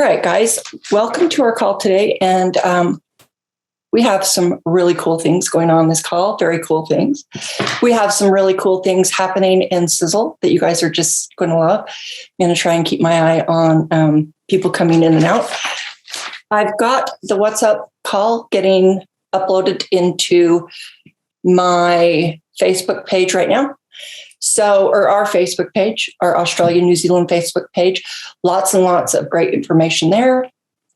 right, guys, welcome to our call today. And we have some really cool things going on this call, very cool things. We have some really cool things happening in Sisel that you guys are just going to love. I'm going to try and keep my eye on people coming in and out. I've got the What's Up call getting uploaded into my Facebook page right now. Or our Facebook page, our Australia, New Zealand Facebook page, lots and lots of great information there.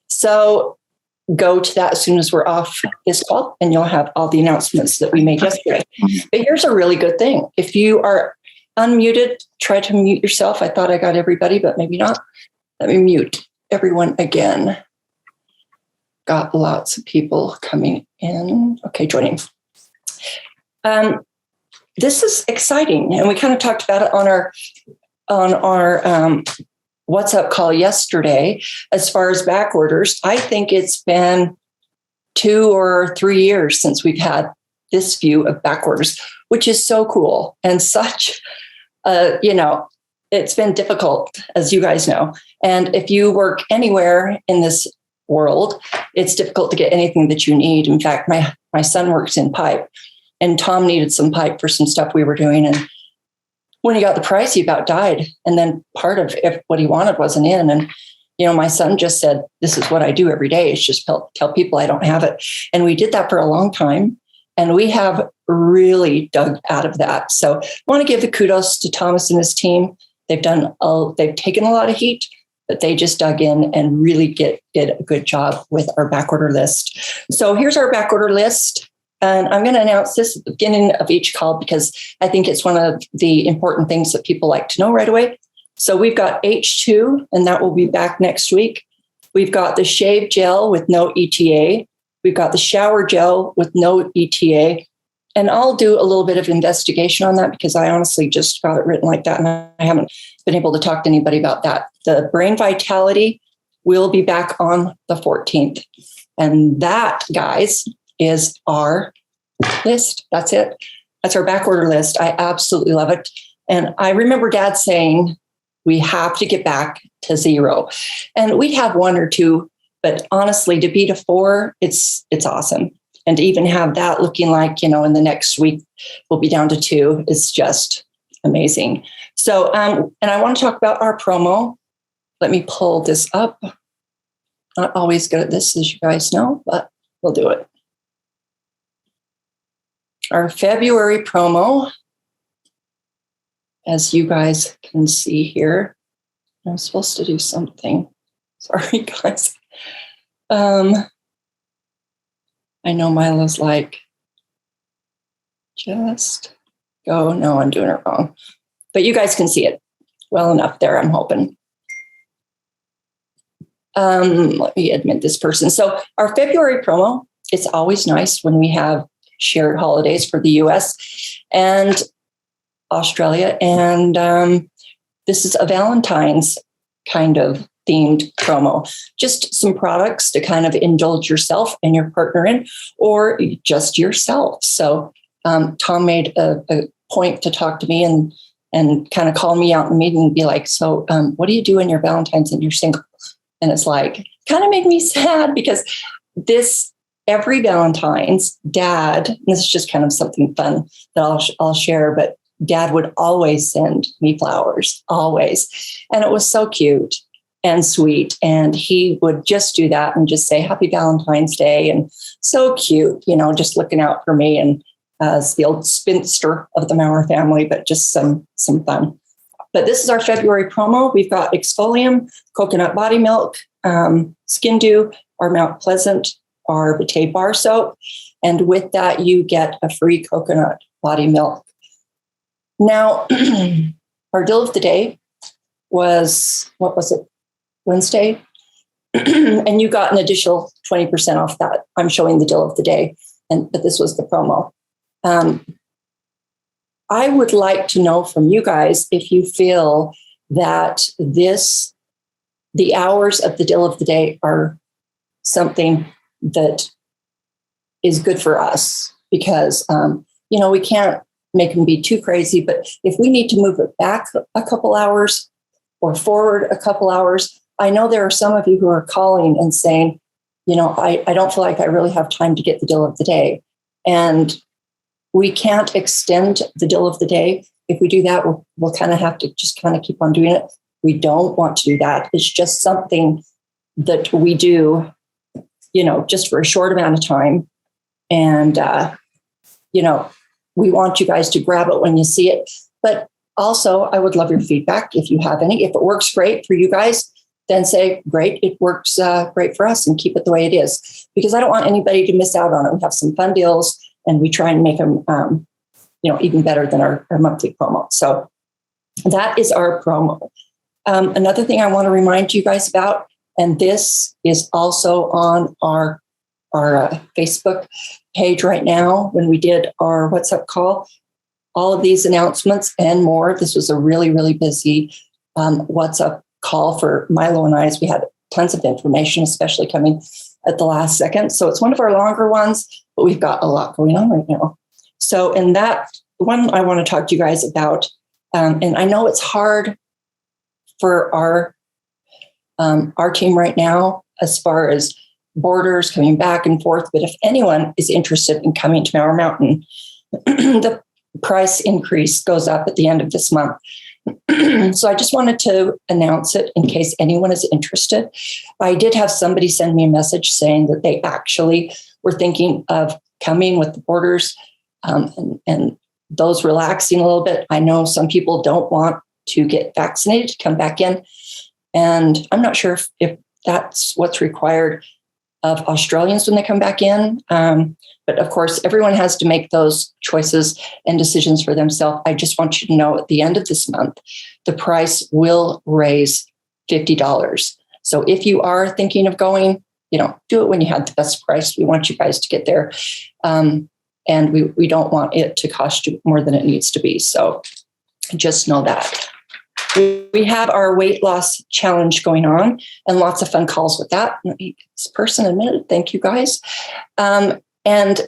So go to that as soon as we're off this call, and you'll have all the announcements that we made yesterday. But here's a really good thing. If you are unmuted, try to mute yourself. I thought I got everybody, but maybe not. Let me mute everyone again. Got lots of people coming in. Okay, joining. This is exciting, and we kind of talked about it on our What's Up call yesterday. As far as back orders, I think it's been 2 or 3 years since we've had this view of back orders, which is so cool and such. It's been difficult, as you guys know. And if you work anywhere in this world, it's difficult to get anything that you need. In fact, my son works in pipe. And Tom needed some pipe for some stuff we were doing. And when he got the price, he about died. And then part of what he wanted wasn't in. And, my son just said, this is what I do every day. It's just tell people I don't have it. And we did that for a long time. And we have really dug out of that. So I want to give the kudos to Thomas and his team. They've taken a lot of heat, but they just dug in and really did a good job with our backorder list. So here's our backorder list. And I'm going to announce this at the beginning of each call because I think it's one of the important things that people like to know right away. So we've got H2, and that will be back next week. We've got the shave gel with no ETA. We've got the shower gel with no ETA. And I'll do a little bit of investigation on that because I honestly just got it written like that, and I haven't been able to talk to anybody about that. The Brain Vitality will be back on the 14th. And that, guys, is our list. That's it. That's our back order list. I absolutely love it. And I remember Dad saying, we have to get back to 0. And we have 1 or 2, but honestly, to be to 4, it's awesome. And to even have that looking like, in the next week, we'll be down to 2 is just amazing. So, and I want to talk about our promo. Let me pull this up. Not always good at this, as you guys know, but we'll do it. Our February promo, as you guys can see here, I'm supposed to do something. Sorry, guys. I know Mila's like, just go. No, I'm doing it wrong. But you guys can see it well enough there, I'm hoping. Let me admit this person. So our February promo, it's always nice when we have shared holidays for the US and Australia. And this is a Valentine's kind of themed promo, just some products to kind of indulge yourself and your partner in, or just yourself. So Tom made a point to talk to me and kind of call me out in a meeting and be like, so what do you do in your Valentine's and you're single? And it's like, kind of made me sad because every Valentine's, Dad, and this is just kind of something fun that I'll share, but Dad would always send me flowers, always. And it was so cute and sweet. And he would just do that and just say, Happy Valentine's Day. And so cute, just looking out for me and as the old spinster of the Mower family, but just some fun. But this is our February promo. We've got Exfolium, Coconut Body Milk, Skin Dew, our Mount Pleasant, our Vitae Bar Soap. And with that, you get a free coconut body milk. Now, our deal of the day was, Wednesday? And you got an additional 20% off that. I'm showing the deal of the day, but this was the promo. I would like to know from you guys if you feel that the hours of the deal of the day are something that is good for us because, we can't make them be too crazy, but if we need to move it back a couple hours or forward a couple hours, I know there are some of you who are calling and saying, I don't feel like I really have time to get the deal of the day. And we can't extend the deal of the day. If we do that, we'll kind of have to just kind of keep on doing it. We don't want to do that. It's just something that we do, just for a short amount of time. And, we want you guys to grab it when you see it. But also, I would love your feedback if you have any. If it works great for you guys, then say, great, it works great for us, and keep it the way it is. Because I don't want anybody to miss out on it. We have some fun deals, and we try and make them, even better than our monthly promo. So that is our promo. Another thing I want to remind you guys about, and this is also on our Facebook page right now, when we did our What's Up call, all of these announcements and more. This was a really, really busy What's Up call for Milo and I, as we had tons of information, especially coming at the last second. So it's one of our longer ones, but we've got a lot going on right now. So in that one, I want to talk to you guys about, and I know it's hard for our team right now, as far as borders coming back and forth. But if anyone is interested in coming to Mower Mountain, the price increase goes up at the end of this month. So I just wanted to announce it in case anyone is interested. I did have somebody send me a message saying that they actually were thinking of coming with the borders and those relaxing a little bit. I know some people don't want to get vaccinated to come back in. And I'm not sure if that's what's required of Australians when they come back in. But of course, everyone has to make those choices and decisions for themselves. I just want you to know at the end of this month, the price will raise $50. So if you are thinking of going, do it when you have the best price. We want you guys to get there. And we don't want it to cost you more than it needs to be. So just know that. We have our weight loss challenge going on, and lots of fun calls with that. This person admitted, thank you guys. And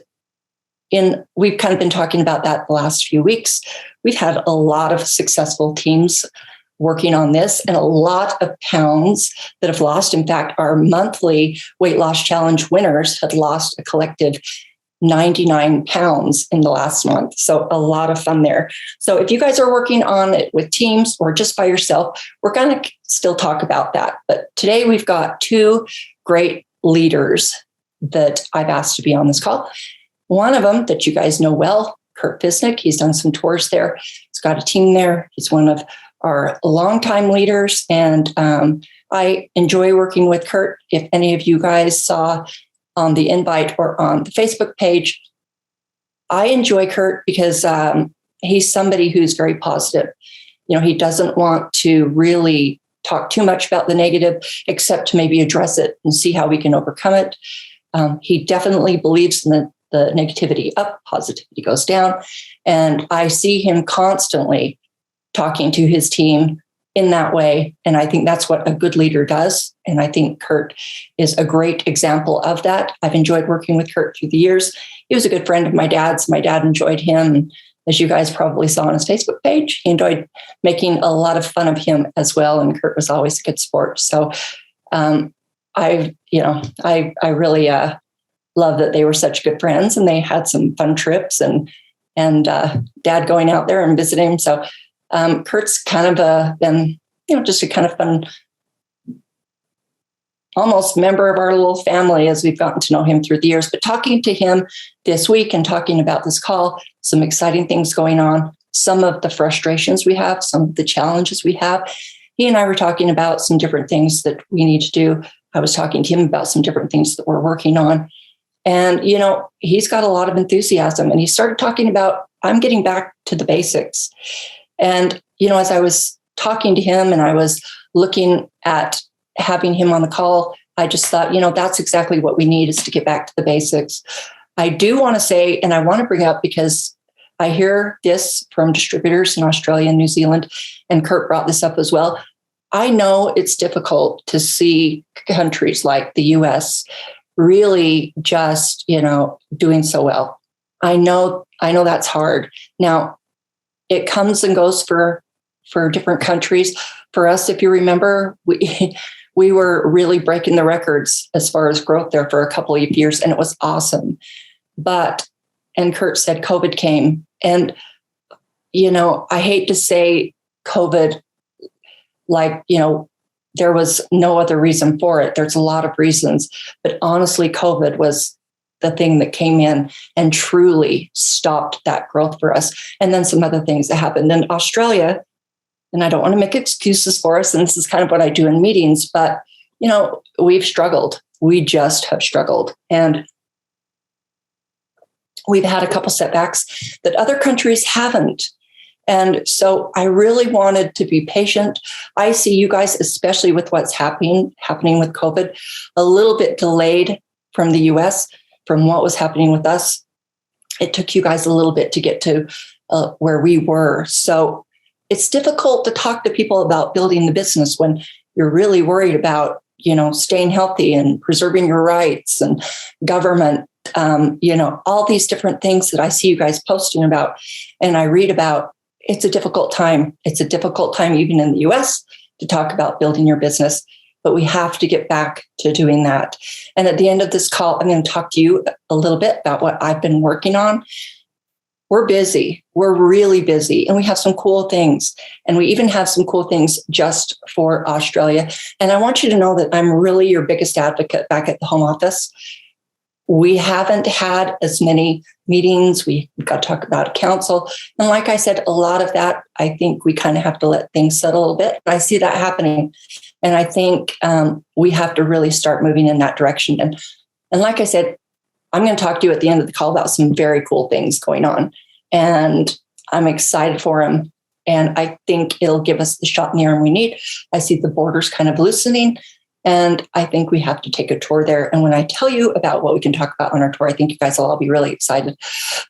we've kind of been talking about that the last few weeks. We've had a lot of successful teams working on this, and a lot of pounds that have lost. In fact, our monthly weight loss challenge winners had lost a collective 99 pounds in the last month. So a lot of fun there. So if you guys are working on it with teams or just by yourself, we're going to still talk about that. But today we've got two great leaders that I've asked to be on this call. One of them that you guys know well, Curt Bisnick. He's done some tours there. He's got a team there. He's one of our longtime leaders. And I enjoy working with Curt. If any of you guys saw on the invite or on the Facebook page, I enjoy Curt because he's somebody who's very positive. He doesn't want to really talk too much about the negative, except to maybe address it and see how we can overcome it. He definitely believes in the negativity up, positivity goes down. And I see him constantly talking to his team in that way. And I think that's what a good leader does. And I think Curt is a great example of that. I've enjoyed working with Curt through the years. He was a good friend of my dad's. My dad enjoyed him. And as you guys probably saw on his Facebook page, he enjoyed making a lot of fun of him as well. And Curt was always a good sport. So I really love that they were such good friends, and they had some fun trips and dad going out there and visiting him. So Curt's kind of been, just a kind of fun, almost member of our little family as we've gotten to know him through the years. But talking to him this week and talking about this call, some exciting things going on, some of the frustrations we have, some of the challenges we have. He and I were talking about some different things that we need to do. I was talking to him about some different things that we're working on. And, he's got a lot of enthusiasm, and he started talking about, I'm getting back to the basics. And, as I was talking to him and I was looking at having him on the call, I just thought, that's exactly what we need, is to get back to the basics. I do want to say, and I want to bring up, because I hear this from distributors in Australia and New Zealand, and Curt brought this up as well. I know it's difficult to see countries like the US really just, doing so well. I know that's hard. Now, it comes and goes for different countries. For us, if you remember, we we were really breaking the records as far as growth there for a couple of years, and it was awesome. And Curt said COVID came. And, I hate to say COVID, there was no other reason for it. There's a lot of reasons. But honestly, COVID was the thing that came in and truly stopped that growth for us. And then some other things that happened in Australia. And I don't want to make excuses for us. And this is kind of what I do in meetings. But, we've struggled. We just have struggled. And we've had a couple setbacks that other countries haven't. And so I really wanted to be patient. I see you guys, especially with what's happening with COVID, a little bit delayed from the US, from what was happening with us. It took you guys a little bit to get to where we were. So it's difficult to talk to people about building the business when you're really worried about, staying healthy and preserving your rights and government, all these different things that I see you guys posting about and I read about. It's a difficult time. It's a difficult time even in the US to talk about building your business, but we have to get back to doing that. And at the end of this call, I'm going to talk to you a little bit about what I've been working on. We're busy. We're really busy. And we have some cool things. And we even have some cool things just for Australia. And I want you to know that I'm really your biggest advocate back at the home office. We haven't had as many meetings. We've got to talk about council. And like I said, a lot of that, I think we kind of have to let things settle a little bit. I see that happening. And I think we have to really start moving in that direction. And like I said, I'm going to talk to you at the end of the call about some very cool things going on. And I'm excited for them. And I think it'll give us the shot in the arm we need. I see the borders kind of loosening. And I think we have to take a tour there. And when I tell you about what we can talk about on our tour, I think you guys will all be really excited.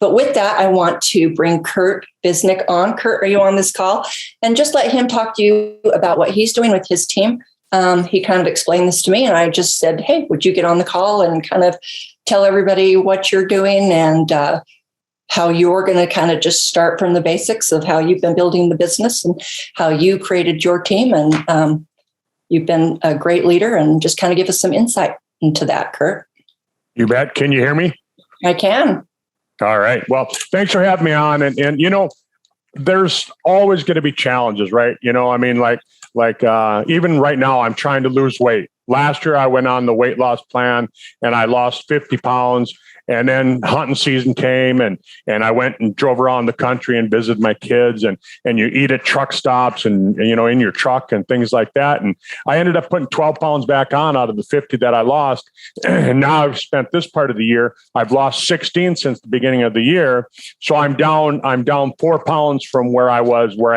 But with that, I want to bring Curt Bisnick on. Curt, are you on this call? And just let him talk to you about what he's doing with his team. He kind of explained this to me, and I just said, hey, would you get on the call and kind of tell everybody what you're doing and how you're going to kind of just start from the basics of how you've been building the business and how you created your team. And you've been a great leader, and just kind of give us some insight into that, Curt. You bet. Can you hear me? I can. All right. Well, thanks for having me on. And there's always going to be challenges, right? Even right now, I'm trying to lose weight. Last year, I went on the weight loss plan and I lost 50 pounds. And then hunting season came and I went and drove around the country and visited my kids and you eat at truck stops and, in your truck and things like that. And I ended up putting 12 pounds back on out of the 50 that I lost. And now I've spent this part of the year, I've lost 16 since the beginning of the year. So I'm down 4 pounds from where I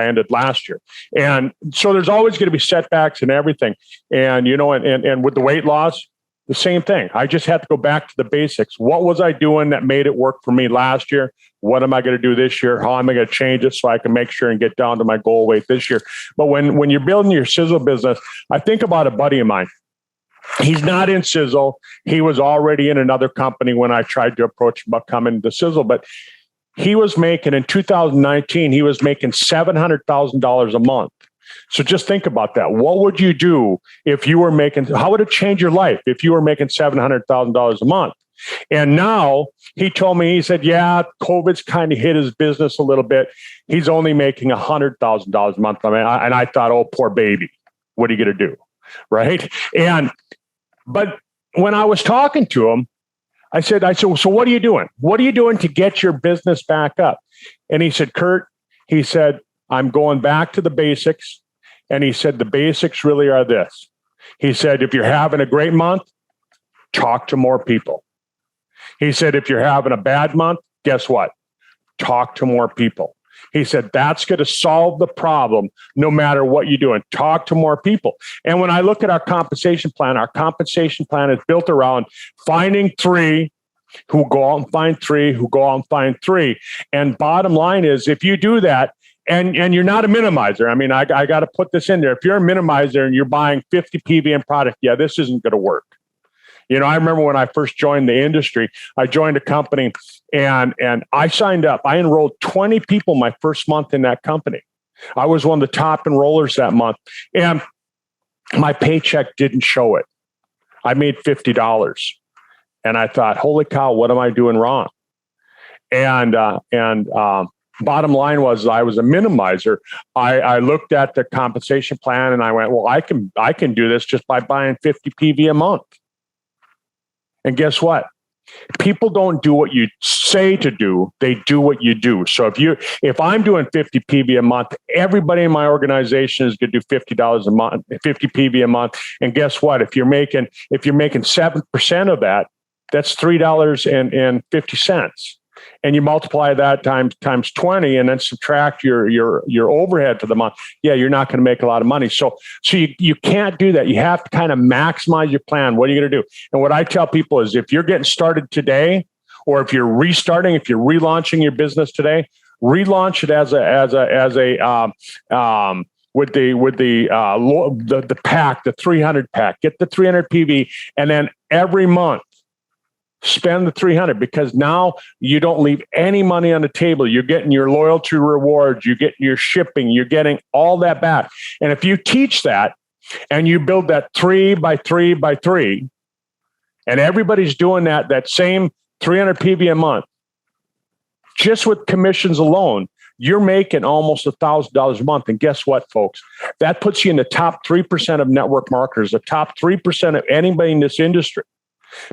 ended last year. And so there's always going to be setbacks and everything. And, and with the weight loss, the same thing. I just had to go back to the basics. What was I doing that made it work for me last year? What am I going to do this year? How am I going to change it so I can make sure and get down to my goal weight this year? But when you're building your Sisel business, I think about a buddy of mine. He's not in Sisel. He was already in another company when I tried to approach him about coming to Sisel. But he was making, in 2019, he was making $700,000 a month. So just think about that. What would you do if you were how would it change your life if you were making $700,000 a month? And now he told me, he said, yeah, COVID's kind of hit his business a little bit. He's only making $100,000 a month. And I thought, oh, poor baby, what are you going to do? Right. But when I was talking to him, I said, so what are you doing? What are you doing to get your business back up? And he said, Curt, he said, I'm going back to the basics. And he said, the basics really are this. He said, if you're having a great month, talk to more people. He said, if you're having a bad month, guess what? Talk to more people. He said, that's going to solve the problem no matter what you're doing. Talk to more people. And when I look at our compensation plan is built around finding 3 who go out and find 3, who go out and find 3. And bottom line is, if you do that, and you're not a minimizer. I mean, I got to put this in there. If you're a minimizer and you're buying 50 PVM product, yeah, this isn't going to work. I remember when I first joined the industry, I joined a company and I signed up. I enrolled 20 people my first month in that company. I was one of the top enrollers that month. And my paycheck didn't show it. I made $50. And I thought, holy cow, what am I doing wrong? And bottom line was, I was a minimizer. I looked at the compensation plan and I went, well, I can do this just by buying 50 PV a month. And guess what? People don't do what you say to do; they do what you do. So if I'm doing 50 PV a month, everybody in my organization is going to do $50 a month, 50 PV a month. And guess what? If you're making 7% of that, that's $3.50. And you multiply that times 20, and then subtract your overhead for the month. Yeah, you're not going to make a lot of money. So you can't do that. You have to kind of maximize your plan. What are you going to do? And what I tell people is, if you're getting started today, or if you're restarting, if you're relaunching your business today, relaunch it with the pack, the 300 pack. Get the 300 PV, and then every month, spend the 300, because now you don't leave any money on the table. You're getting your loyalty rewards, you're getting your shipping, you're getting all that back. And if you teach that and you build that 3 by 3 by 3, and everybody's doing that same 300 PV a month, just with commissions alone, you're making almost $1,000 a month. And guess what, folks? That puts you in the top 3% of network marketers, the top 3% of anybody in this industry.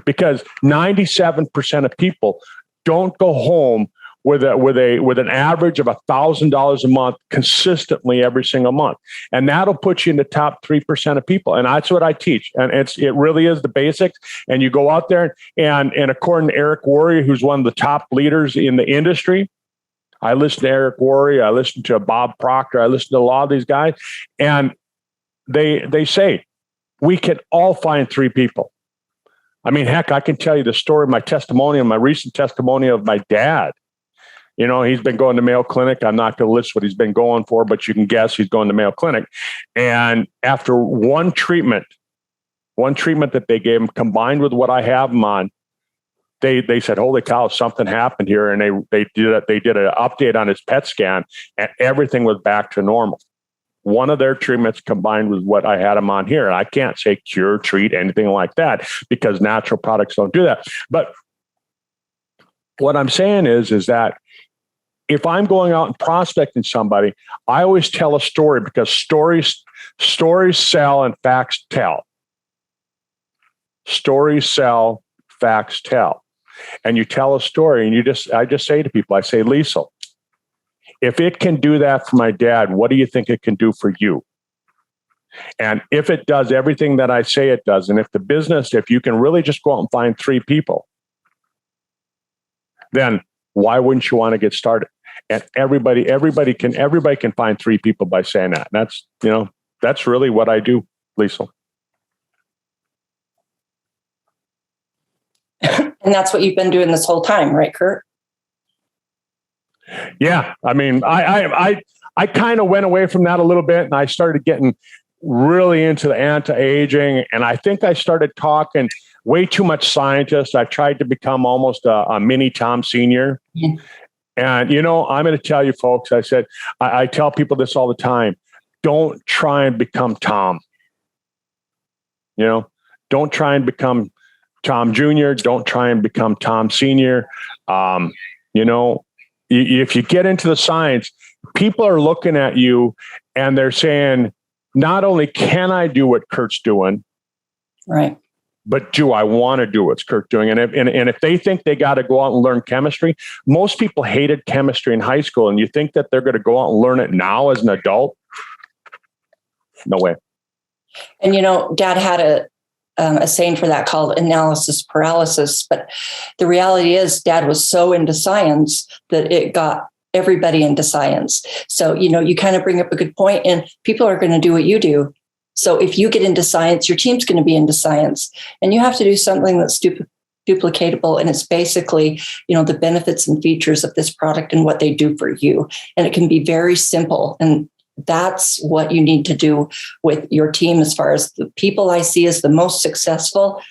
Because 97% of people don't go home with an average of $1,000 a month consistently every single month, and that'll put you in the top 3% of people. And that's what I teach, and it really is the basics. And you go out there, and according to Eric Worre, who's one of the top leaders in the industry, I listen to Eric Worre, I listen to Bob Proctor, I listen to a lot of these guys, and they say we can all find 3 people. I mean, heck, I can tell you the story, my recent testimony of my dad. You know, he's been going to Mayo Clinic. I'm not going to list what he's been going for, but you can guess he's going to Mayo Clinic. And after one treatment that they gave him, combined with what I have him on, they said, holy cow, something happened here. And they did an update on his PET scan, and everything was back to normal. One of their treatments combined with what I had them on here. And I can't say cure, treat, anything like that, because natural products don't do that. But what I'm saying is that if I'm going out and prospecting somebody, I always tell a story, because stories sell and facts tell. Stories sell, facts tell. And you tell a story, and I just say to people, I say, Leisel, if it can do that for my dad, what do you think it can do for you? And if it does everything that I say it does, and if you can really just go out and find 3 people, then why wouldn't you want to get started? And everybody can find 3 people by saying that. And that's really what I do, Leisel. And that's what you've been doing this whole time, right, Curt? Yeah, I mean, I kind of went away from that a little bit, and I started getting really into the anti-aging, and I think I started talking way too much scientist. I tried to become almost a mini Tom Senior. Mm-hmm. And I'm going to tell you, folks, I tell people this all the time: don't try and become Tom. Don't try and become Tom Jr. Don't try and become Tom Senior. If you get into the science, people are looking at you and they're saying, not only can I do what Curt's doing, right, but do I want to do what Curt's doing? And if they think they got to go out and learn chemistry, most people hated chemistry in high school, and you think that they're going to go out and learn it now as an adult? No way. And Dad had a saying for that called analysis paralysis. But the reality is Dad was so into science that it got everybody into science. So, you kind of bring up a good point, and people are going to do what you do. So if you get into science, your team's going to be into science, and you have to do something that's duplicatable. And it's basically, the benefits and features of this product and what they do for you. And it can be very simple. And that's what you need to do with your team. As far as the people I see as the most successful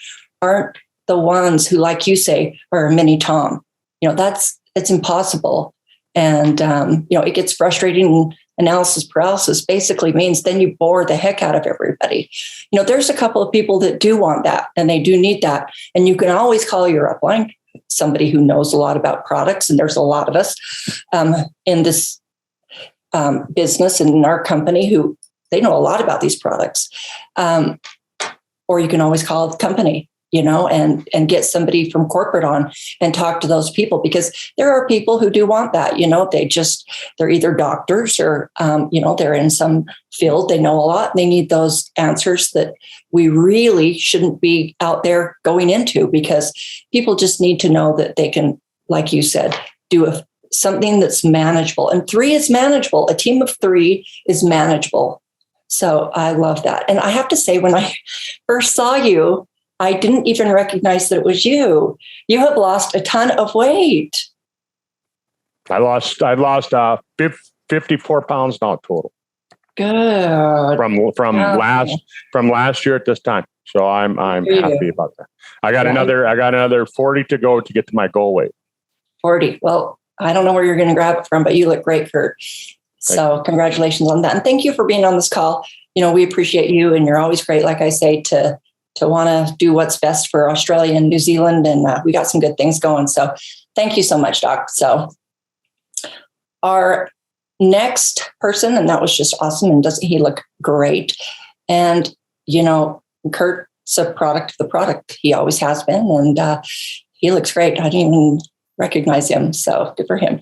aren't the ones who, like you say, are a mini Tom. It's impossible. And, it gets frustrating. analysis paralysis basically means then you bore the heck out of everybody. There's a couple of people that do want that and they do need that. And you can always call your upline, somebody who knows a lot about products. And there's a lot of us in this business and in our company who they know a lot about these products. Or you can always call the company, and get somebody from corporate on and talk to those people, because there are people who do want that. They're either doctors or, they're in some field, they know a lot, and they need those answers that we really shouldn't be out there going into, because people just need to know that they can, like you said, do something that's manageable. And 3 is manageable. A team of 3 is manageable. So I love that. And I have to say, when I first saw you, I didn't even recognize that it was you. You have lost a ton of weight. I lost 54 pounds now total. Good. From last year at this time. So I'm happy about that. I got another 40 to go to get to my goal weight. 40. Well, I don't know where you're going to grab it from, but you look great, Curt. So congratulations on that. And thank you for being on this call. We appreciate you, and you're always great, like I say, to want to do what's best for Australia and New Zealand. And we got some good things going. So thank you so much, Doc. So our next person, and that was just awesome. And doesn't he look great? And, Curt's a product of the product. He always has been. And he looks great. I didn't even recognize him. So good for him.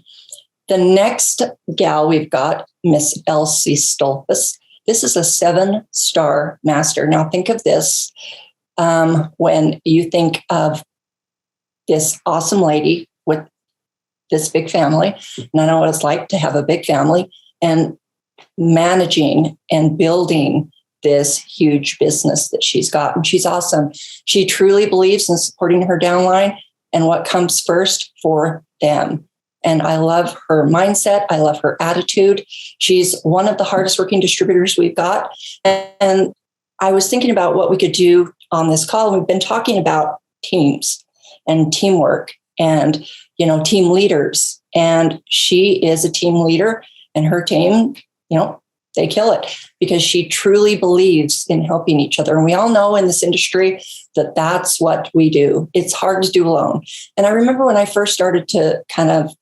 The next gal we've got, Miss Elsie Stolpus. This is a 7-star master. Now think of this when you think of this awesome lady with this big family. And I know what it's like to have a big family and managing and building this huge business that she's got. And she's awesome. She truly believes in supporting her downline and what comes first for them. And I love her mindset. I love her attitude. She's one of the hardest working distributors we've got. And I was thinking about what we could do on this call. We've been talking about teams and teamwork and, team leaders. And she is a team leader, and her team, they kill it because she truly believes in helping each other. And we all know in this industry that that's what we do. It's hard to do alone. And I remember when I first started to kind of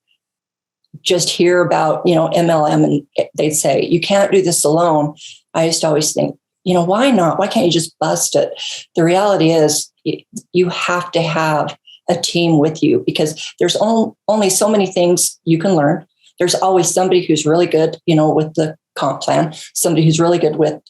just hear about, MLM, and they'd say, you can't do this alone. I used to always think, why not? Why can't you just bust it? The reality is you have to have a team with you, because there's only so many things you can learn. There's always somebody who's really good, with the comp plan, somebody who's really good with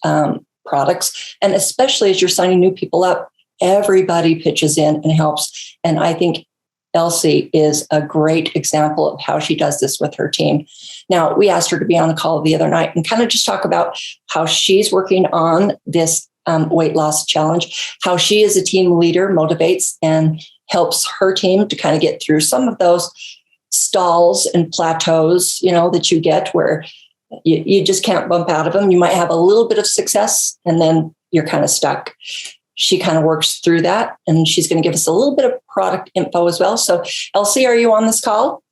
products. And especially as you're signing new people up, everybody pitches in and helps. And I think Elsie is a great example of how she does this with her team. Now, we asked her to be on a call the other night and kind of just talk about how she's working on this weight loss challenge, how she as a team leader motivates and helps her team to kind of get through some of those stalls and plateaus, that you get where you just can't bump out of them. You might have a little bit of success and then you're kind of stuck. She kind of works through that, and she's going to give us a little bit of product info as well. So, Elsie, are you on this call?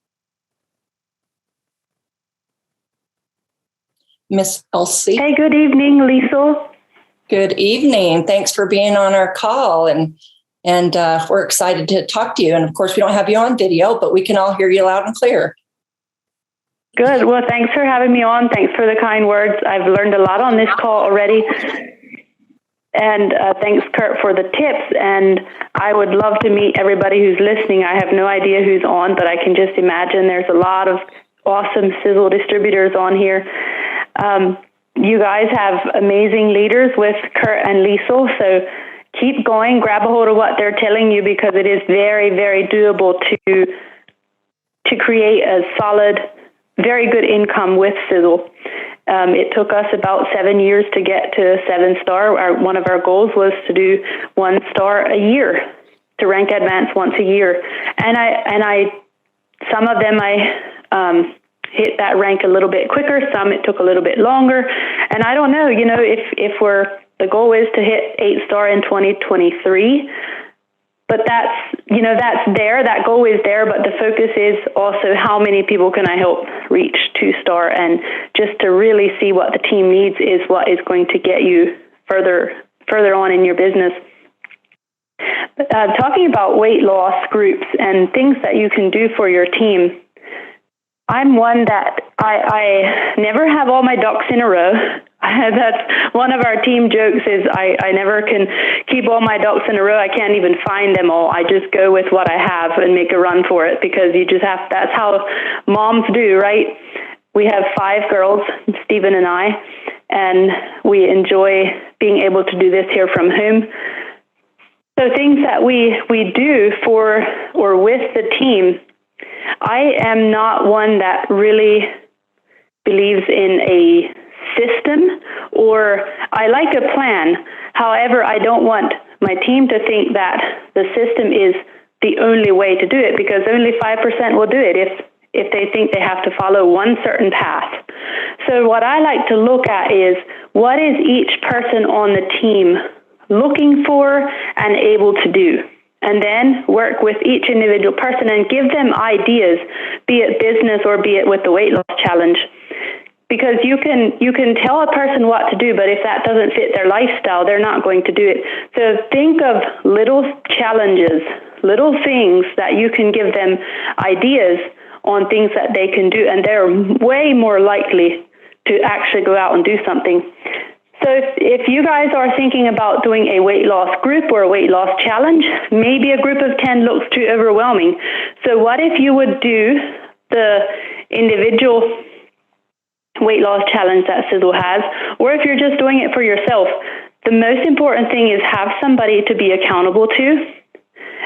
Miss Elsie? Hey, good evening, Leisel. Good evening. Thanks for being on our call, and we're excited to talk to you. And of course, we don't have you on video, but we can all hear you loud and clear. Good. Well, thanks for having me on. Thanks for the kind words. I've learned a lot on this call already. And thanks, Curt, for the tips. And I would love to meet everybody who's listening. I have no idea who's on, but I can just imagine there's a lot of awesome Sisel distributors on here. You guys have amazing leaders with Curt and Leisel, so keep going. Grab a hold of what they're telling you, because it is very, very doable to create a solid, very good income with Sisel. It took us about 7 years to get to 7-star. One of our goals was to do 1 star a year, to rank advance once a year. And I some of them I hit that rank a little bit quicker. Some it took a little bit longer. And I don't know, if the goal is to hit 8-star in 2023, But that's there, that goal is there, but the focus is also how many people can I help reach 2-star, and just to really see what the team needs is what is going to get you further on in your business. Talking about weight loss groups and things that you can do for your team, I'm one that I never have all my ducks in a row. That's one of our team jokes is I never can keep all my ducks in a row. I can't even find them all. I just go with what I have and make a run for it, because you just have, that's how moms do, right? We have 5 girls, Stephen and I, and we enjoy being able to do this here from home. So things that we do for or with the team, I am not one that really believes in a system, or I like a plan. However, I don't want my team to think that the system is the only way to do it, because only 5% will do it if they think they have to follow one certain path. So what I like to look at is, what is each person on the team looking for and able to do? And then work with each individual person and give them ideas, be it business or be it with the weight loss challenge. Because you can tell a person what to do, but if that doesn't fit their lifestyle, they're not going to do it. So think of little challenges, little things that you can give them ideas on things that they can do, and they're way more likely to actually go out and do something. So if you guys are thinking about doing a weight loss group or a weight loss challenge, maybe a group of 10 looks too overwhelming. So what if you would do the individual weight loss challenge that Sisel has, or if you're just doing it for yourself, the most important thing is have somebody to be accountable to,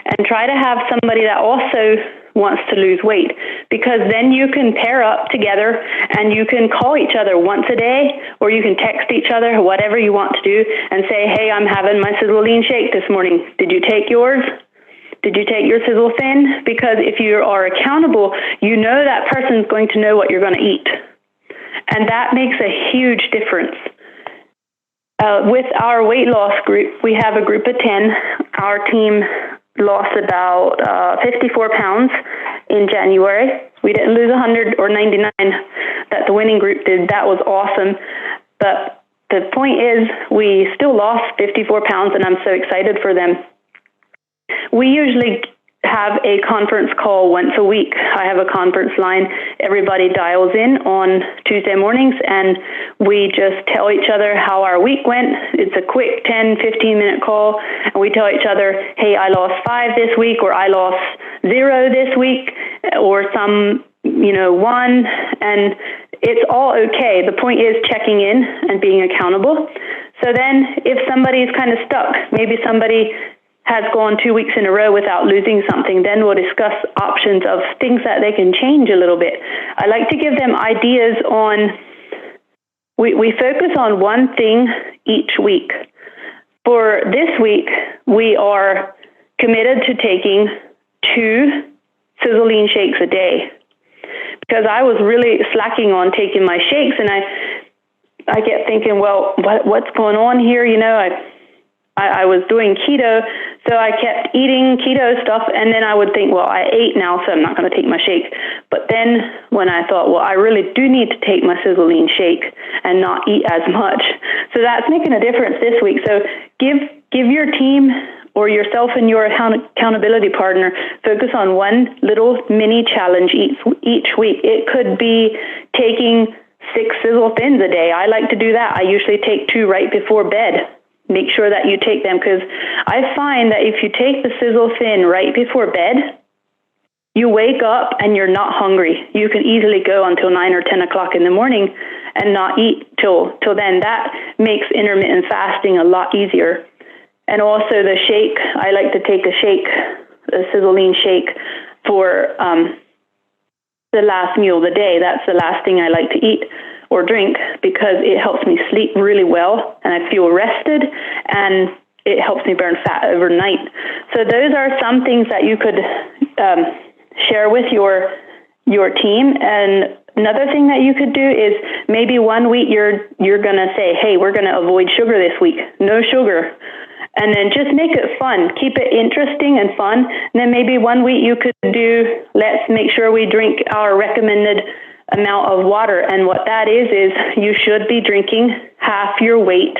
and try to have somebody that also wants to lose weight, because then you can pair up together and you can call each other once a day, or you can text each other, whatever you want to do, and say, hey, I'm having my Sisel Lean Shake this morning. Did you take yours? Did you take your Sisel Thin? Because if you are accountable, you know that person's going to know what you're going to eat. And that makes a huge difference. With our weight loss group, we have a group of 10. Our team lost about 54 pounds in January. We didn't lose 100 or 99 that the winning group did. That was awesome. But the point is, we still lost 54 pounds, and I'm so excited for them. We usually have a conference call once a week. I have a conference line. Everybody dials in on Tuesday mornings, and we just tell each other how our week went. It's a quick 10, 15-minute call, and we tell each other, hey, I lost 5 this week, or I lost 0 this week, or some, 1, and it's all okay. The point is checking in and being accountable. So then if somebody's kind of stuck, maybe somebody has gone 2 weeks in a row without losing something, then we'll discuss options of things that they can change a little bit. I like to give them ideas on, we focus on one thing each week. For this week, we are committed to taking 2 Sisel Lean Shakes a day, because I was really slacking on taking my shakes, and I kept thinking, well, what's going on here? I was doing keto, so I kept eating keto stuff, and then I would think, well, I ate now, so I'm not going to take my shake. But then when I thought, well, I really do need to take my Sisel Lean Shake and not eat as much. So that's making a difference this week. So give your team or yourself and your accountability partner, focus on one little mini challenge each week. It could be taking 6 Sisel Thins a day. I like to do that. I usually take 2 right before bed. Make sure that you take them, because I find that if you take the Sisel Thin right before bed, you wake up and you're not hungry. You can easily go until 9 or 10 o'clock in the morning and not eat till then. That makes intermittent fasting a lot easier. And also the shake, I like to take a Sisel Lean Shake for the last meal of the day. That's the last thing I like to eat or drink, because it helps me sleep really well and I feel rested, and it helps me burn fat overnight. So those are some things that you could share with your team. And another thing that you could do is maybe one week you're going to say, hey, we're going to avoid sugar this week, no sugar. And then just make it fun. Keep it interesting and fun. And then maybe one week you could do, let's make sure we drink our recommended amount of water. And what that is you should be drinking half your weight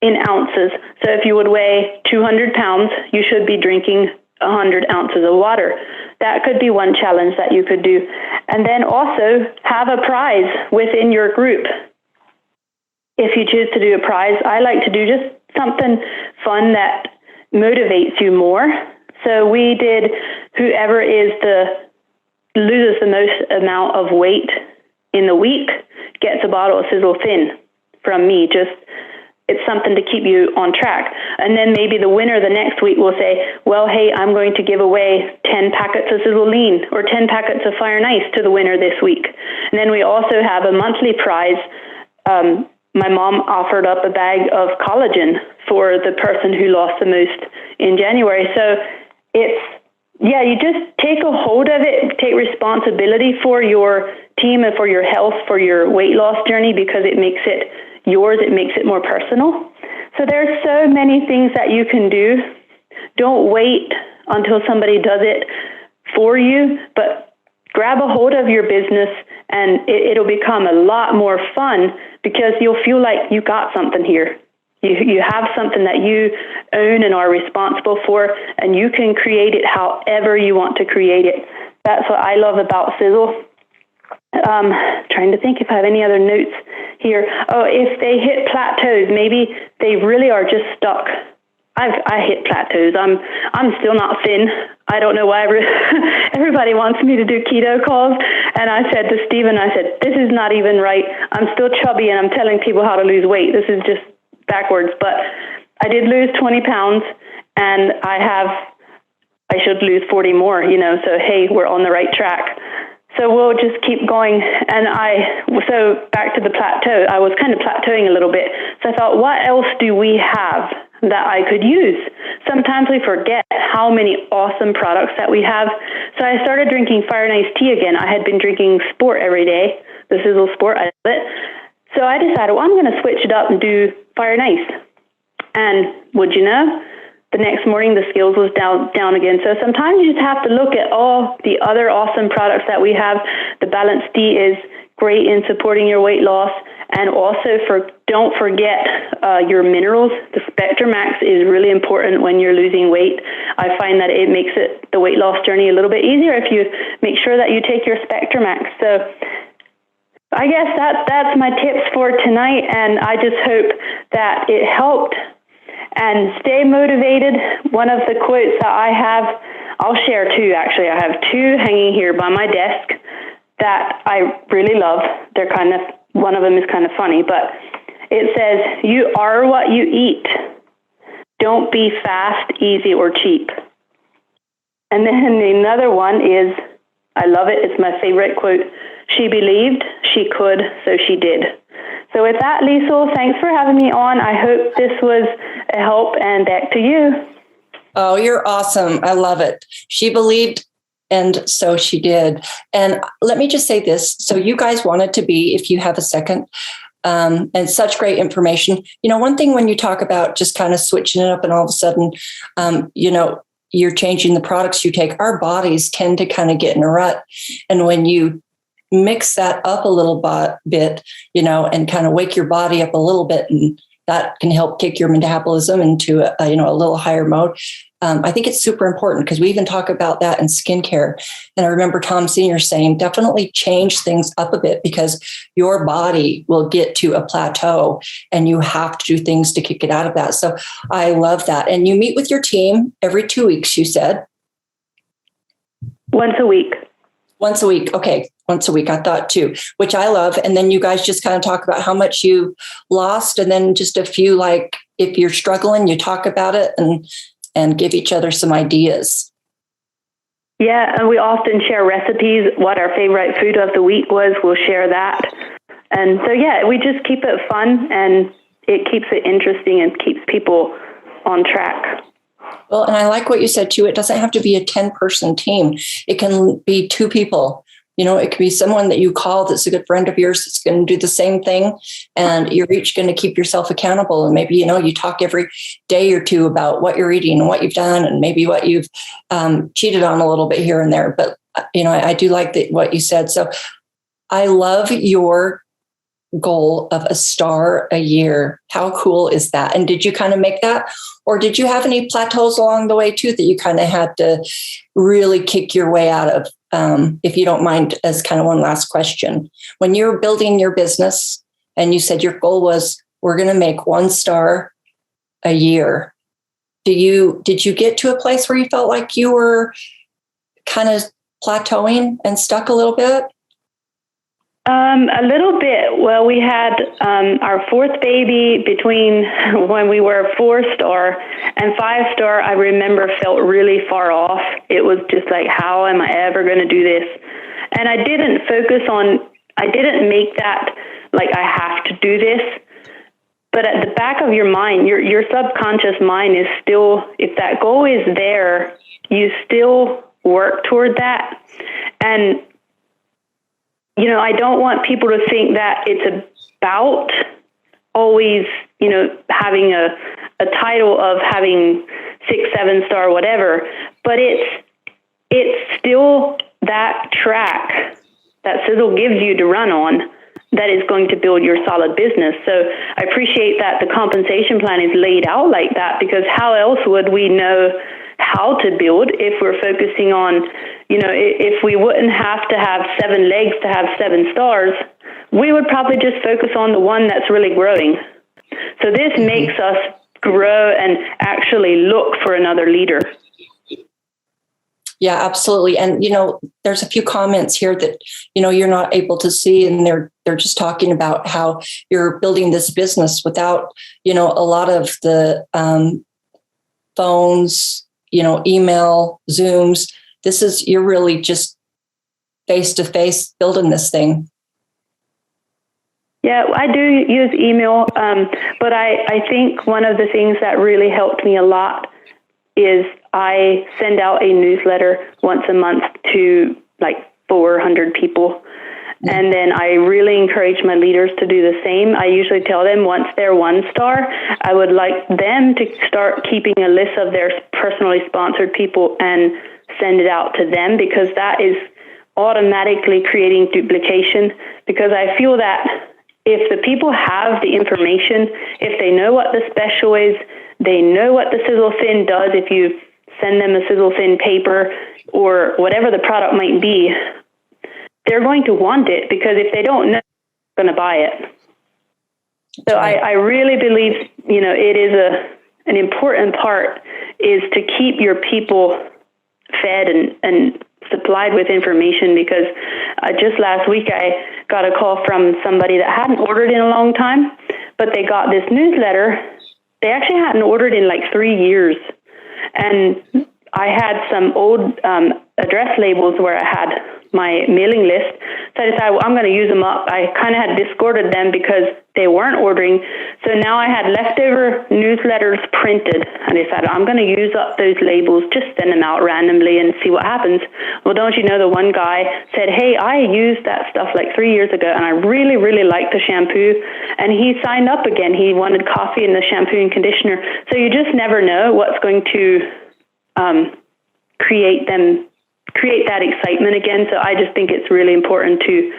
in ounces. So if you would weigh 200 pounds, you should be drinking 100 ounces of water. That could be one challenge that you could do. And then also have a prize within your group. If you choose to do a prize, I like to do just something fun that motivates you more. So we did whoever loses the most amount of weight in the week gets a bottle of Sisel Thin from me. It's something to keep you on track. And then maybe the winner the next week will say, well, hey, I'm going to give away 10 packets of Sisel Lean or 10 packets of Fire and Ice to the winner this week. And then we also have a monthly prize. My mom offered up a bag of collagen for the person who lost the most in January. So you just take a hold of it, take responsibility for your team and for your health, for your weight loss journey, because it makes it yours, it makes it more personal. So there's so many things that you can do. Don't wait until somebody does it for you, but grab a hold of your business and it'll become a lot more fun because you'll feel like you got something here. You have something that you own and are responsible for, and you can create it however you want to create it. That's what I love about Sisel. Trying to think if I have any other notes here. Oh, if they hit plateaus, maybe they really are just stuck. I hit plateaus. I'm still not thin. I don't know why everybody wants me to do keto calls. And I said to Stephen, this is not even right. I'm still chubby and I'm telling people how to lose weight. This is just backwards. But I did lose 20 pounds and I should lose 40 more, so hey, we're on the right track. So we'll just keep going. And so back to the plateau, I was kind of plateauing a little bit. So I thought, what else do we have that I could use? Sometimes we forget how many awesome products that we have. So I started drinking Fire and Ice tea again. I had been drinking Sport every day, the Sisel Sport, I love it. So I decided, I'm going to switch it up and do Fire and Ice. And would you know, the next morning the scales was down again. So sometimes you just have to look at all the other awesome products that we have. The Balance D is great in supporting your weight loss. And also don't forget your minerals. The Spectramax is really important when you're losing weight. I find that it makes the weight loss journey a little bit easier if you make sure that you take your Spectramax. So I guess that's my tips for tonight, and I just hope that it helped. And stay motivated. One of the quotes that I have, I'll share two actually. I have two hanging here by my desk that I really love. They're one of them is kind of funny, but it says, "You are what you eat. Don't be fast, easy, or cheap." And then another one is, I love it. It's my favorite quote. "She believed, she could, so she did." So with that, Leisel, thanks for having me on. I hope this was a help, and back to you. Oh, you're awesome. I love it. She believed, and so she did. And let me just say this. So you guys wanted to be, if you have a second, and such great information. One thing when you talk about just kind of switching it up and all of a sudden, you're changing the products you take, our bodies tend to kind of get in a rut. And when you mix that up a little bit, and kind of wake your body up a little bit, and that can help kick your metabolism into a little higher mode. I think it's super important because we even talk about that in skincare. And I remember Tom Sr. saying, definitely change things up a bit because your body will get to a plateau and you have to do things to kick it out of that. So I love that. And you meet with your team every 2 weeks, you said? Once a week. Once a week. Okay. Once a week. I thought too, which I love. And then you guys just kind of talk about how much you lost. And then just a few, like if you're struggling, you talk about it and give each other some ideas. Yeah. And we often share recipes. What our favorite food of the week was, we'll share that. And so, yeah, we just keep it fun and it keeps it interesting and keeps people on track. Well, and I like what you said too. It doesn't have to be a 10-person team. It can be 2 people It could be someone that you call that's a good friend of yours that's going to do the same thing. And you're each going to keep yourself accountable. And maybe, you talk every day or two about what you're eating and what you've done and maybe what you've cheated on a little bit here and there. But, I do like what you said. So I love your goal of a star a year. How cool is that? And did you kind of make that? Or did you have any plateaus along the way too that you kind of had to really kick your way out of? If you don't mind, as kind of one last question, when you're building your business and you said your goal was, we're going to make 1 star a year. Did you get to a place where you felt like you were kind of plateauing and stuck a little bit? A little bit. Well, we had our 4th baby between when we were 4-star and 5-star. I remember felt really far off. It was just like, how am I ever going to do this? And I didn't make that like I have to do this. But at the back of your mind, your subconscious mind is still, if that goal is there, you still work toward that. And I don't want people to think that it's about always, having a title of having 6, 7-star, whatever, but it's still that track that Sisel gives you to run on that is going to build your solid business. So I appreciate that the compensation plan is laid out like that, because how else would we know how to build if we're focusing on, if we wouldn't have to have 7 legs to have 7 stars, we would probably just focus on the one that's really growing. So this makes us grow and actually look for another leader. Yeah, absolutely. And, there's a few comments here that, you're not able to see, and they're just talking about how you're building this business without, a lot of the phones, email, Zooms. You're really just face to face building this thing. Yeah, I do use email, but I think one of the things that really helped me a lot is I send out a newsletter once a month to like 400 people. And then I really encourage my leaders to do the same. I usually tell them once they're 1-star, I would like them to start keeping a list of their personally sponsored people and send it out to them, because that is automatically creating duplication. Because I feel that if the people have the information, if they know what the special is, they know what the Sizzle Thin does. If you send them a Sizzle Thin paper or whatever the product might be, they're going to want it, because if they don't know, they're going to buy it. So I really believe, it is an important part is to keep your people fed and supplied with information, because just last week I got a call from somebody that hadn't ordered in a long time, but they got this newsletter. They actually hadn't ordered in like 3 years. And I had some old address labels where I had my mailing list. So I decided, I'm going to use them up. I kind of had discarded them because they weren't ordering. So now I had leftover newsletters printed. I decided I'm going to use up those labels, just send them out randomly and see what happens. Well, don't you know, the one guy said, hey, I used that stuff like 3 years ago, and I really, really liked the shampoo. And he signed up again. He wanted coffee and the shampoo and conditioner. So you just never know what's going to create that excitement again. So I just think it's really important to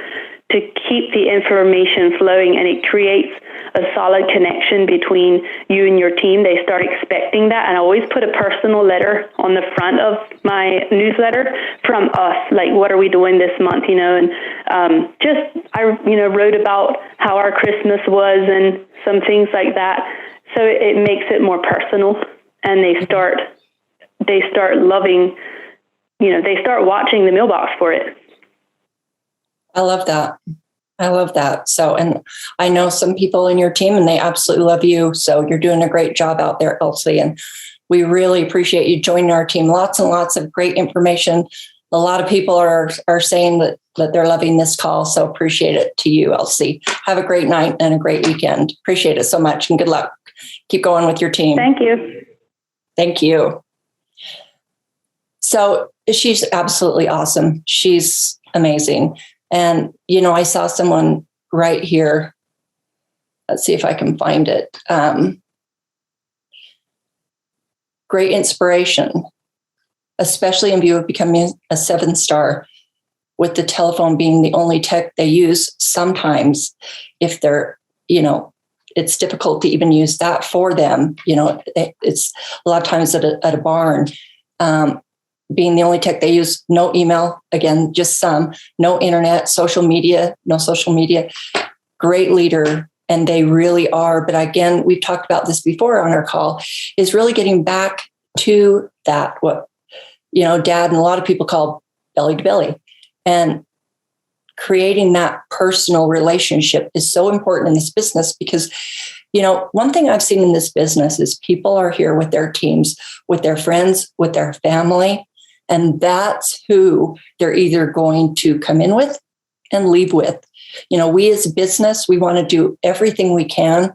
keep the information flowing, and it creates a solid connection between you and your team. They start expecting that. And I always put a personal letter on the front of my newsletter from us, like, what are we doing this month, and I wrote about how our Christmas was and some things like that. So it makes it more personal, and they start loving, they start watching the mailbox for it. I love that. So, and I know some people in your team, and they absolutely love you. So you're doing a great job out there, Elsie. And we really appreciate you joining our team. Lots and lots of great information. A lot of people are saying that they're loving this call. So appreciate it to you, Elsie. Have a great night and a great weekend. Appreciate it so much, and good luck. Keep going with your team. Thank you. Thank you. So she's absolutely awesome. She's amazing. And, I saw someone right here. Let's see if I can find it. Great inspiration, especially in view of becoming a 7-star, with the telephone being the only tech they use. Sometimes if they're, it's difficult to even use that for them. It's a lot of times at a barn, being the only tech they use, no email, again, just some, no internet, no social media, great leader. And they really are. But again, we've talked about this before on our call, is really getting back to that, what, Dad and a lot of people call belly to belly. And creating that personal relationship is so important in this business because, one thing I've seen in this business is people are here with their teams, with their friends, with their family. And that's who they're either going to come in with and leave with. We as a business, we want to do everything we can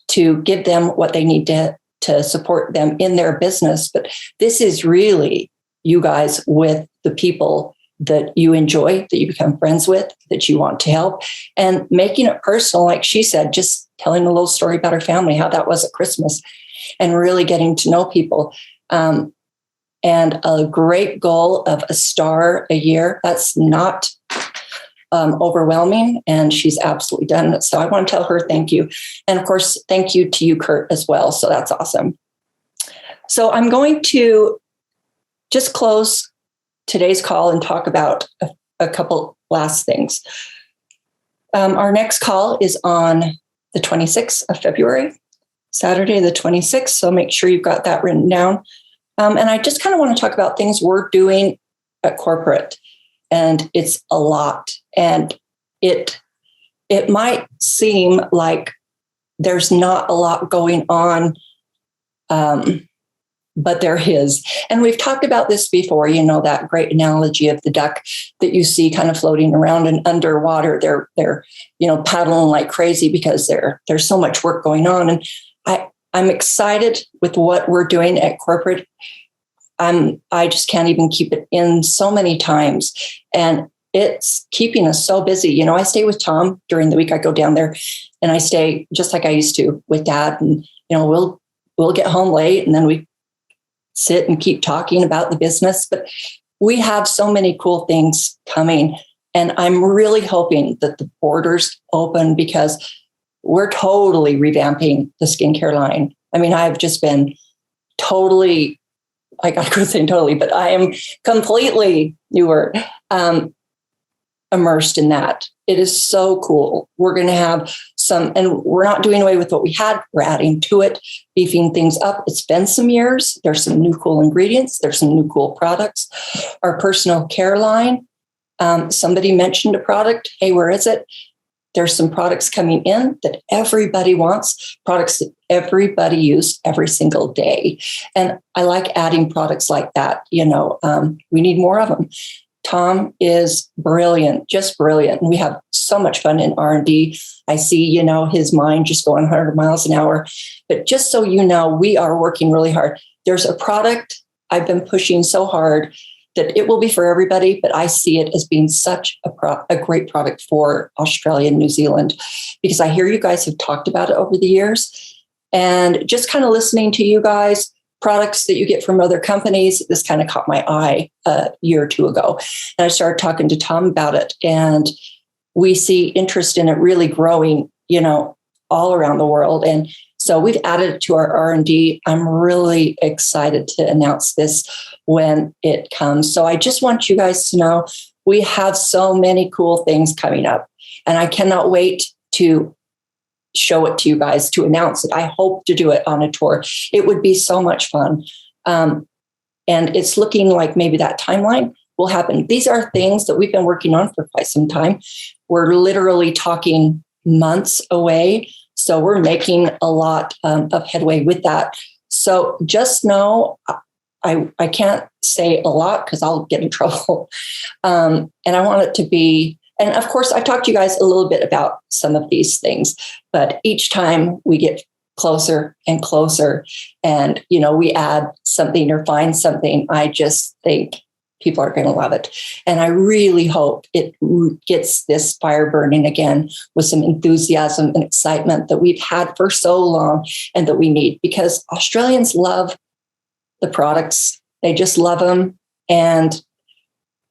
to give them what they need to support them in their business. But this is really you guys with the people that you enjoy, that you become friends with, that you want to help, and making it personal. Like she said, just telling a little story about her family, how that was at Christmas, and really getting to know people. And a great goal of a star a year, that's not overwhelming. And she's absolutely done it. So I want to tell her thank you. And of course, thank you to you, Curt, as well. So that's awesome. So I'm going to just close today's call and talk about a couple last things. Our next call is on the 26th of February, Saturday, the 26th. So make sure you've got that written down. And I just kind of want to talk about things we're doing at corporate. And it's a lot. And it might seem like there's not a lot going on, but there is. And we've talked about this before, that great analogy of the duck that you see kind of floating around and underwater. They're paddling like crazy because there's so much work going on. And I'm excited with what we're doing at corporate. I just can't even keep it in so many times. And it's keeping us so busy. I stay with Tom during the week. I go down there and I stay just like I used to with Dad. And, we'll get home late and then we sit and keep talking about the business. But we have so many cool things coming. And I'm really hoping that the borders open because we're totally revamping the skincare line. I mean, I've just been totally, I got to go saying totally, but I am completely immersed in that. It is so cool. We're going to have and we're not doing away with what we had. We're adding to it, beefing things up. It's been some years. There's some new cool ingredients. There's some new cool products. Our personal care line. Somebody mentioned a product. Hey, where is it? There's some products coming in that everybody wants, products that everybody uses every single day. And I like adding products like that. We need more of them. Tom is brilliant, just brilliant. And we have so much fun in R&D. I see, his mind just going 100 miles an hour. But just so you know, we are working really hard. There's a product I've been pushing so hard that it will be for everybody, but I see it as being such a great product for Australia and New Zealand, because I hear you guys have talked about it over the years. And just kind of listening to you guys, products that you get from other companies, this kind of caught my eye a year or two ago. And I started talking to Tom about it. And we see interest in it really growing, all around the world. And so we've added it to our R&D. I'm really excited to announce this when it comes. So I just want you guys to know we have so many cool things coming up. And I cannot wait to show it to you guys, to announce it. I hope to do it on a tour. It would be so much fun. And it's looking like maybe that timeline will happen. These are things that we've been working on for quite some time. We're literally talking months away. So we're making a lot of headway with that. So just know, I can't say a lot because I'll get in trouble. And I want it to be, and of course, I've talked to you guys a little bit about some of these things, but each time we get closer and closer and, we add something or find something, I just think people are going to love it. And I really hope it gets this fire burning again with some enthusiasm and excitement that we've had for so long and that we need, because Australians love the products. They just love them. And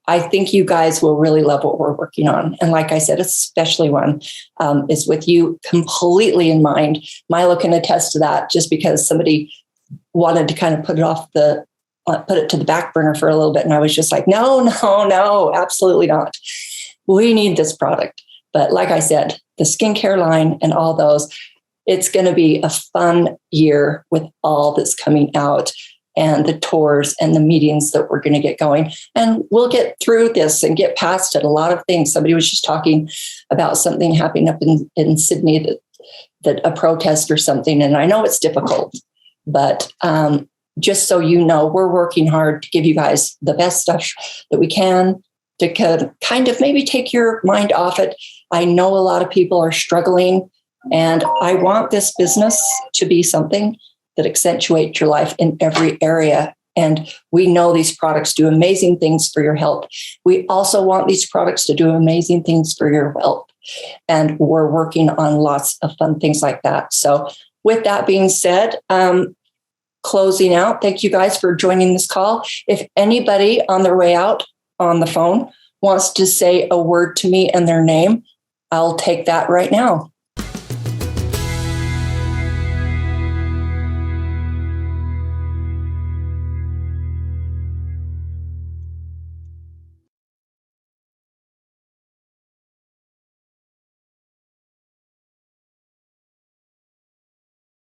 I think you guys will really love what we're working on. And like I said, especially one is with you completely in mind. Milo can attest to that, just because somebody wanted to kind of put it to the back burner for a little bit. And I was just like, no, absolutely not. We need this product. But like I said, the skincare line and all those, it's going to be a fun year with all that's coming out and the tours and the meetings that we're going to get going. And we'll get through this and get past it. A lot of things. Somebody was just talking about something happening up in Sydney, that a protest or something. And I know it's difficult, but just so you know, we're working hard to give you guys the best stuff that we can to kind of maybe take your mind off it. I know a lot of people are struggling, and I want this business to be something that accentuates your life in every area. And we know these products do amazing things for your health. We also want these products to do amazing things for your wealth. And we're working on lots of fun things like that. So with that being said, closing out, thank you guys for joining this call. If anybody on their way out on the phone wants to say a word to me and their name, I'll take that right now.